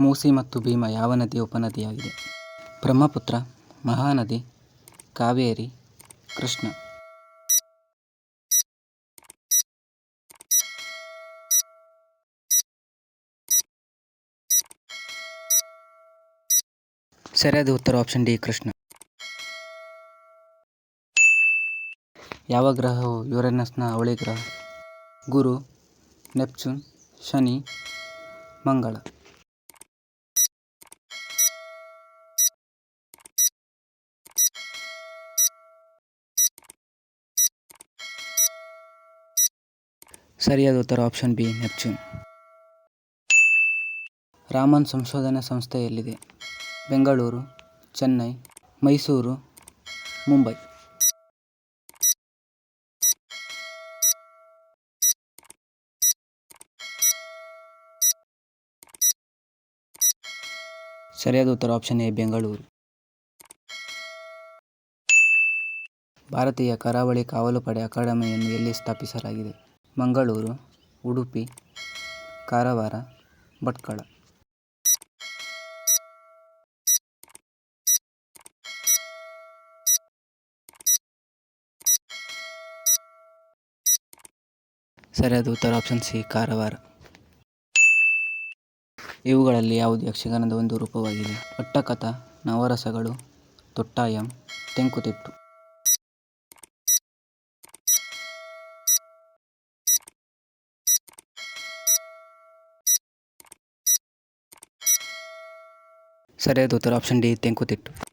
ಮೂಸಿ ಮತ್ತು ಭೀಮ ಯಾವ ನದಿಯ ಉಪನದಿಯಾಗಿದೆ? ಬ್ರಹ್ಮಪುತ್ರ, ಮಹಾನದಿ, ಕಾವೇರಿ, ಕೃಷ್ಣ. ಸರಿಯಾದ ಉತ್ತರ ಆಪ್ಷನ್ ಡಿ ಕೃಷ್ಣ. ಯಾವ ಗ್ರಹವು ಯುರೇನಸ್ನ ಅವಳಿ ಗ್ರಹ? ಗುರು, ನೆಪ್ಚೂನ್, ಶನಿ, ಮಂಗಳ. ಸರಿಯಾದ ಉತ್ತರ ಆಪ್ಷನ್ ಬಿ ನೆಪ್ಚೂನ್. ರಾಮನ್ ಸಂಶೋಧನಾ ಸಂಸ್ಥೆ ಎಲ್ಲಿದೆ? ಬೆಂಗಳೂರು, ಚೆನ್ನೈ, ಮೈಸೂರು, ಮುಂಬೈ. ಸರಿಯಾದ ಉತ್ತರ ಆಪ್ಷನ್ ಎ ಬೆಂಗಳೂರು. ಭಾರತೀಯ ಕರಾವಳಿ ಕಾವಲು ಪಡೆ ಅಕಾಡೆಮಿಯನ್ನು ಎಲ್ಲಿ ಸ್ಥಾಪಿಸಲಾಗಿದೆ? ಮಂಗಳೂರು, ಉಡುಪಿ, ಕಾರವಾರ, ಭಟ್ಕಳ. ಸರಿಯಾದ ಉತ್ತರ ಆಪ್ಷನ್ ಸಿ ಕಾರವಾರ. ಇವುಗಳಲ್ಲಿ ಯಾವುದು ಯಕ್ಷಗಾನದ ಒಂದು ರೂಪವಾಗಿದೆ? ಅಟ್ಟಕಥ, ನವರಸಗಳು, ತೊಟ್ಟಾಯಂ, ತೆಂಕುತಿಟ್ಟು. ಸರಿಯಾದ ಉತ್ತರ ಆಪ್ಷನ್ ಡಿ ತೆಂಕುತಿಟ್ಟು.